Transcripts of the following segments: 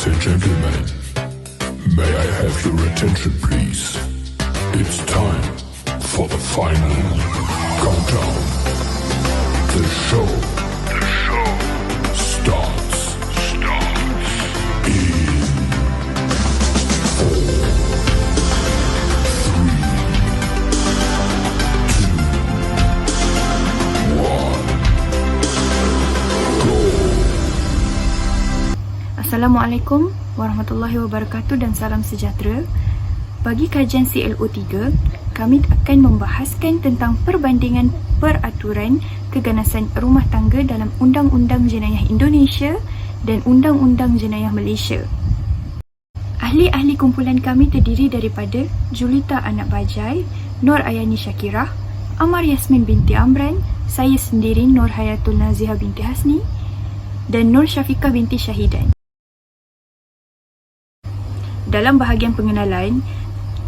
and gentlemen, may I have your attention please? It's time for the final countdown. The show starts in 4, 3, 2, 1, go! Assalamualaikum warahmatullahi wabarakatuh dan salam sejahtera. Bagi kajian CLO3, kami akan membahaskan tentang perbandingan peraturan keganasan rumah tangga dalam Undang-Undang Jenayah Indonesia dan Undang-Undang Jenayah Malaysia. Ahli-ahli kumpulan kami terdiri daripada Julita Anak Bajai, Nur Ayani Syakirah, Amar Yasmin binti Amran, saya sendiri Nur Hayatul Nazihah binti Hasni dan Nur Syafiqah binti Syahidan. Dalam bahagian pengenalan,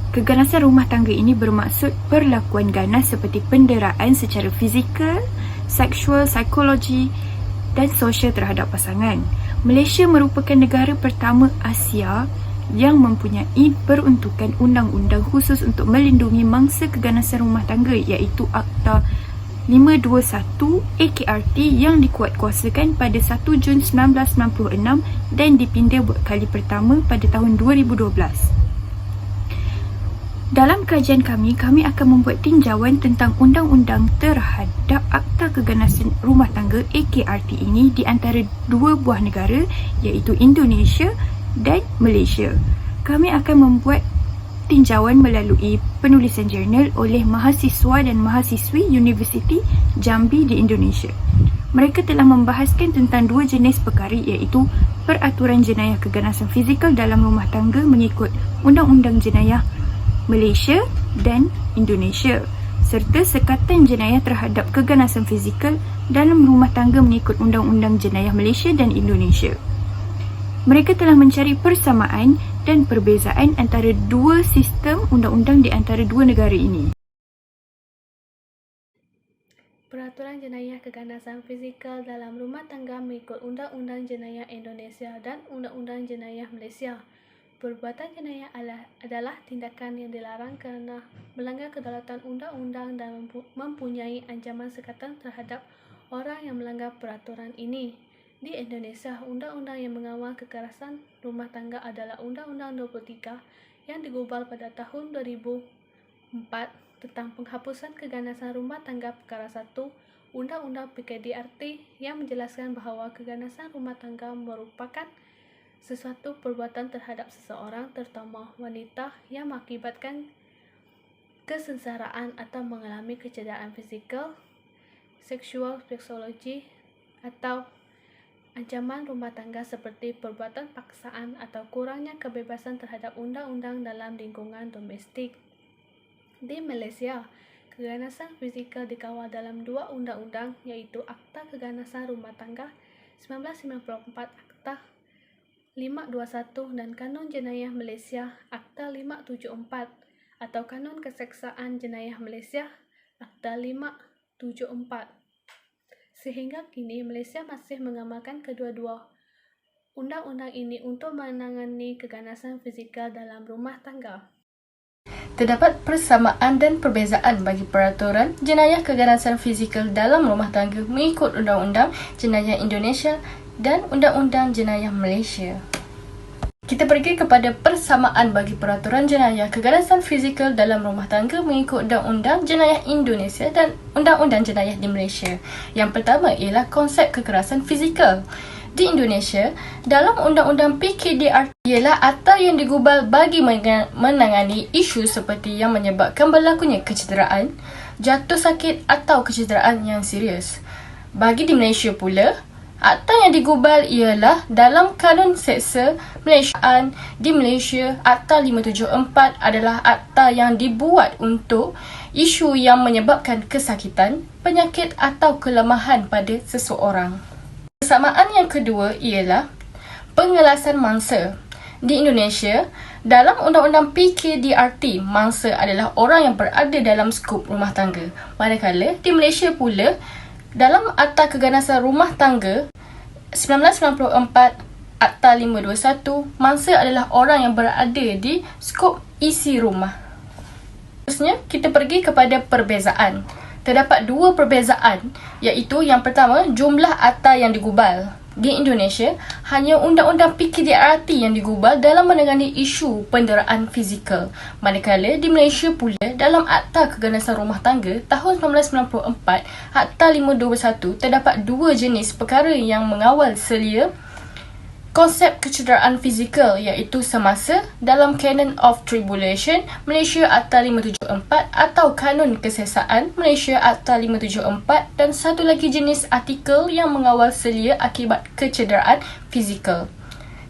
keganasan rumah tangga ini bermaksud perlakuan ganas seperti penderaan secara fizikal, seksual, psikologi dan sosial terhadap pasangan. Malaysia merupakan negara pertama Asia yang mempunyai peruntukan undang-undang khusus untuk melindungi mangsa keganasan rumah tangga, iaitu Akta 521 AKRT yang dikuatkuasakan pada 1 Jun 1996 dan dipindah buat kali pertama pada tahun 2012. Dalam kajian kami akan membuat tinjauan tentang undang-undang terhadap Akta Keganasan Rumah Tangga AKRT ini di antara dua buah negara, iaitu Indonesia dan Malaysia. Kami akan membuat tinjauan melalui penulisan jurnal oleh mahasiswa dan mahasiswi Universiti Jambi di Indonesia. Mereka telah membahaskan tentang dua jenis perkara, iaitu peraturan jenayah keganasan fizikal dalam rumah tangga mengikut Undang-Undang Jenayah Malaysia dan Indonesia, serta sekatan jenayah terhadap keganasan fizikal dalam rumah tangga mengikut Undang-Undang Jenayah Malaysia dan Indonesia. Mereka telah mencari persamaan dan perbezaan antara dua sistem undang-undang di antara dua negara ini. Peraturan jenayah keganasan fizikal dalam rumah tangga mengikut Undang-Undang Jenayah Indonesia dan Undang-Undang Jenayah Malaysia. Perbuatan jenayah adalah tindakan yang dilarang kerana melanggar kedaulatan undang-undang dan mempunyai ancaman sekatan terhadap orang yang melanggar peraturan ini. Di Indonesia, undang-undang yang mengawal kekerasan rumah tangga adalah Undang-Undang 23 yang digubal pada tahun 2004 tentang penghapusan keganasan rumah tangga perkara 1, Undang-Undang PKDRT yang menjelaskan bahawa keganasan rumah tangga merupakan sesuatu perbuatan terhadap seseorang, terutama wanita, yang mengakibatkan kesengsaraan atau mengalami kecederaan fizikal, seksual, psikologi atau ancaman rumah tangga seperti perbuatan paksaan atau kurangnya kebebasan terhadap undang-undang dalam lingkungan domestik. Di Malaysia, keganasan fizikal dikawal dalam dua undang-undang, iaitu Akta Keganasan Rumah Tangga 1994 Akta 521 dan Kanun Jenayah Malaysia Akta 574 atau Kanun Keseksaan Jenayah Malaysia Akta 574. Sehingga kini, Malaysia masih mengamalkan kedua-dua undang-undang ini untuk menangani keganasan fizikal dalam rumah tangga. Terdapat persamaan dan perbezaan bagi peraturan jenayah keganasan fizikal dalam rumah tangga mengikut Undang-Undang Jenayah Indonesia dan Undang-Undang Jenayah Malaysia. Kita pergi kepada persamaan bagi peraturan jenayah keganasan fizikal dalam rumah tangga mengikut Undang-Undang Jenayah Indonesia dan Undang-Undang Jenayah di Malaysia. Yang pertama ialah konsep kekerasan fizikal. Di Indonesia, dalam Undang-Undang PKDRT ialah akta yang digubal bagi menangani isu seperti yang menyebabkan berlakunya kecederaan, jatuh sakit atau kecederaan yang serius. Bagi di Malaysia pula, akta yang digubal ialah dalam Kanun Seksa Malaysia. Di Malaysia, Akta 574 adalah akta yang dibuat untuk isu yang menyebabkan kesakitan, penyakit atau kelemahan pada seseorang. Persamaan yang kedua ialah pengelasan mangsa. Di Indonesia, dalam Undang-Undang PKDRT, mangsa adalah orang yang berada dalam skop rumah tangga. Manakala di Malaysia pula, dalam Akta Keganasan Rumah Tangga 1994 Akta 521, mangsa adalah orang yang berada di skop isi rumah. Seterusnya, kita pergi kepada perbezaan. Terdapat dua perbezaan, iaitu yang pertama, jumlah akta yang digubal. Di Indonesia, hanya Undang-Undang PKDRT yang digubal dalam menangani isu penderaan fizikal. Manakala di Malaysia pula, dalam Akta Keganasan Rumah Tangga tahun 1994, Akta 521, terdapat dua jenis perkara yang mengawal selia konsep kecederaan fizikal, iaitu semasa dalam Canon of Tribulation Malaysia Akta 574 atau Kanun Kesesaan Malaysia Akta 574, dan satu lagi jenis artikel yang mengawal selia akibat kecederaan fizikal.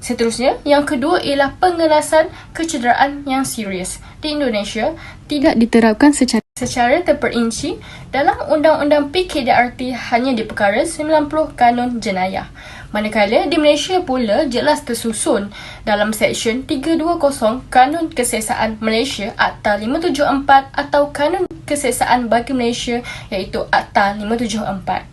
Seterusnya, yang kedua ialah pengerasan kecederaan yang serius. Di Indonesia, tidak diterapkan secara terperinci dalam Undang-Undang PKDRT hanya di perkara 90 Kanun Jenayah. Manakala di Malaysia pula jelas tersusun dalam Seksyen 320 Kanun Kesesaan Malaysia Akta 574 atau Kanun Kesesaan bagi Malaysia, iaitu Akta 574.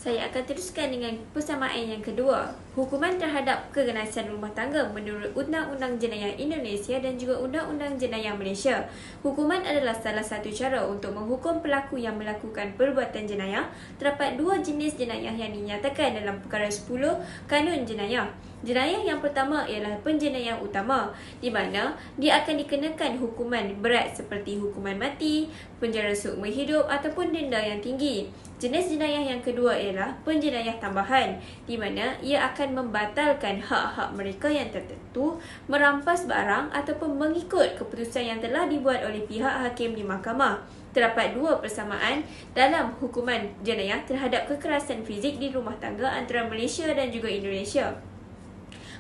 Saya akan teruskan dengan persamaan yang kedua. Hukuman terhadap keganasan rumah tangga menurut Undang-Undang Jenayah Indonesia dan juga Undang-Undang Jenayah Malaysia. Hukuman adalah salah satu cara untuk menghukum pelaku yang melakukan perbuatan jenayah. Terdapat dua jenis jenayah yang dinyatakan dalam perkara 10 Kanun Jenayah. Jenayah yang pertama ialah penjenayah utama, di mana dia akan dikenakan hukuman berat seperti hukuman mati, penjara seumur hidup ataupun denda yang tinggi. Jenis jenayah yang kedua ialah penjenayah tambahan, di mana ia akan membatalkan hak-hak mereka yang tertentu, merampas barang ataupun mengikut keputusan yang telah dibuat oleh pihak hakim di mahkamah. Terdapat dua persamaan dalam hukuman jenayah terhadap kekerasan fizik di rumah tangga antara Malaysia dan juga Indonesia.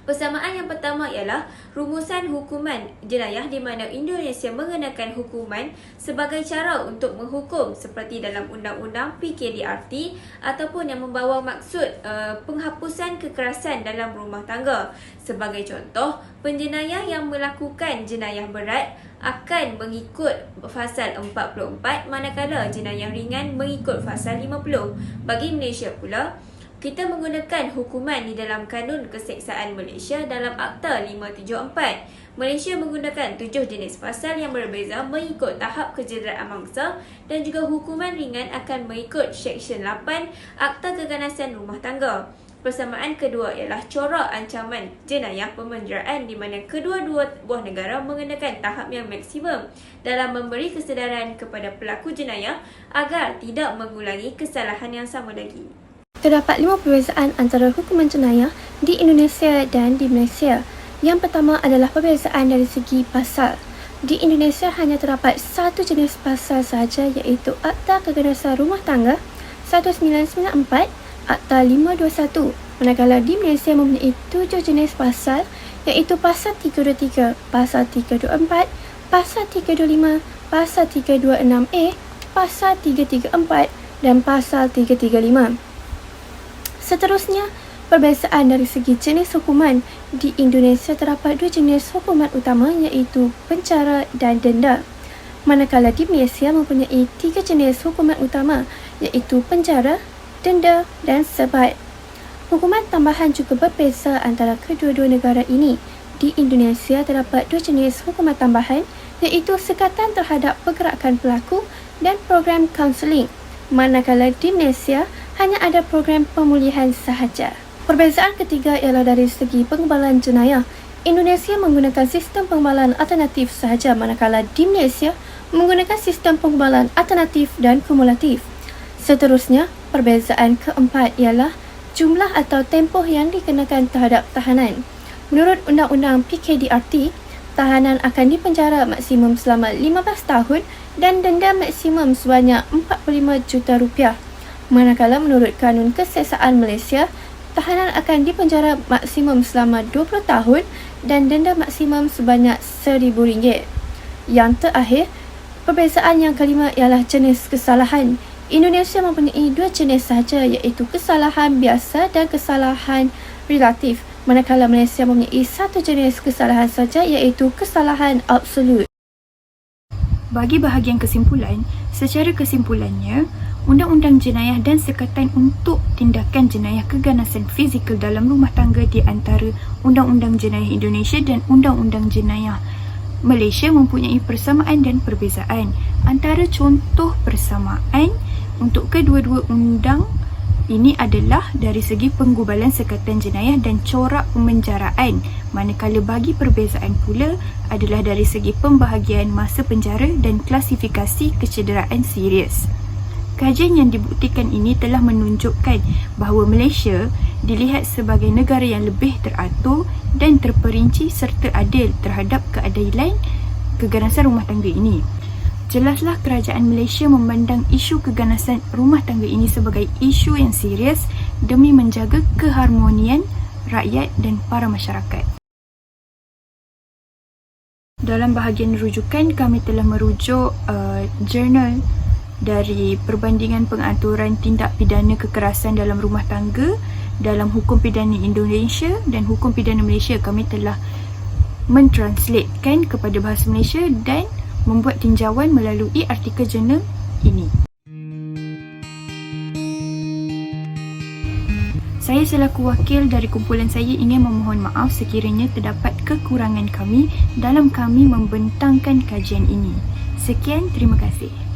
Persamaan yang pertama ialah rumusan hukuman jenayah di mana Indonesia mengenakan hukuman sebagai cara untuk menghukum seperti dalam Undang-Undang PKDRT ataupun yang membawa maksud penghapusan kekerasan dalam rumah tangga. Sebagai contoh, penjenayah yang melakukan jenayah berat akan mengikut Fasal 44, manakala jenayah ringan mengikut Fasal 50. Bagi Malaysia pula, kita menggunakan hukuman di dalam Kanun Keseksaan Malaysia dalam Akta 574. Malaysia menggunakan 7 jenis pasal yang berbeza mengikut tahap kecederaan mangsa, dan juga hukuman ringan akan mengikut Seksyen 8 Akta Keganasan Rumah Tangga. Persamaan kedua ialah corak ancaman jenayah pemenjaraan, di mana kedua-dua buah negara mengenakan tahap yang maksimum dalam memberi kesedaran kepada pelaku jenayah agar tidak mengulangi kesalahan yang sama lagi. Terdapat 5 perbezaan antara hukuman jenayah di Indonesia dan di Malaysia. Yang pertama adalah perbezaan dari segi pasal. Di Indonesia hanya terdapat satu jenis pasal sahaja, iaitu Akta Keganasan Rumah Tangga 1994, Akta 521. Manakala di Malaysia mempunyai 7 jenis pasal, iaitu Pasal 323, Pasal 324, Pasal 325, Pasal 326A, Pasal 334 dan Pasal 335. Seterusnya, perbezaan dari segi jenis hukuman. Di Indonesia terdapat 2 jenis hukuman utama, iaitu penjara dan denda. Manakala di Malaysia mempunyai 3 jenis hukuman utama, iaitu penjara, denda dan sebat. Hukuman tambahan juga berbeza antara kedua-dua negara ini. Di Indonesia terdapat 2 jenis hukuman tambahan, iaitu sekatan terhadap pergerakan pelaku dan program kaunseling. Manakala di Malaysia hanya ada program pemulihan sahaja. Perbezaan ketiga ialah dari segi pengembalan jenayah. Indonesia menggunakan sistem pengembalan alternatif sahaja, manakala di Malaysia menggunakan sistem pengembalan alternatif dan kumulatif. Seterusnya, perbezaan keempat ialah jumlah atau tempoh yang dikenakan terhadap tahanan. Menurut Undang-Undang PKDRT, tahanan akan dipenjara maksimum selama 15 tahun dan denda maksimum sebanyak RM45 juta. Manakala menurut Kanun Keseksaan Malaysia, tahanan akan dipenjara maksimum selama 20 tahun dan denda maksimum sebanyak RM1,000. Yang terakhir, perbezaan yang kelima ialah jenis kesalahan. Indonesia mempunyai 2 jenis sahaja, iaitu kesalahan biasa dan kesalahan relatif. Manakala Malaysia mempunyai 1 jenis kesalahan saja, iaitu kesalahan absolut. Bagi bahagian kesimpulan, secara kesimpulannya, Undang-Undang Jenayah dan Sekatan untuk Tindakan Jenayah Keganasan Fizikal dalam Rumah Tangga di antara Undang-Undang Jenayah Indonesia dan Undang-Undang Jenayah Malaysia mempunyai persamaan dan perbezaan. Antara contoh persamaan untuk kedua-dua undang ini adalah dari segi penggubalan sekatan jenayah dan corak pemenjaraan, manakala bagi perbezaan pula adalah dari segi pembahagian masa penjara dan klasifikasi kecederaan serius. Kajian yang dibuktikan ini telah menunjukkan bahawa Malaysia dilihat sebagai negara yang lebih teratur dan terperinci serta adil terhadap keadilan keganasan rumah tangga ini. Jelaslah kerajaan Malaysia memandang isu keganasan rumah tangga ini sebagai isu yang serius demi menjaga keharmonian rakyat dan para masyarakat. Dalam bahagian rujukan, kami telah merujuk jurnal dari Perbandingan Pengaturan Tindak Pidana Kekerasan dalam Rumah Tangga dalam Hukum Pidana Indonesia dan Hukum Pidana Malaysia. Kami telah mentranslatekan kepada bahasa Malaysia dan membuat tinjauan melalui artikel jurnal ini. Saya selaku wakil dari kumpulan saya ingin memohon maaf sekiranya terdapat kekurangan kami dalam kami membentangkan kajian ini. Sekian, terima kasih.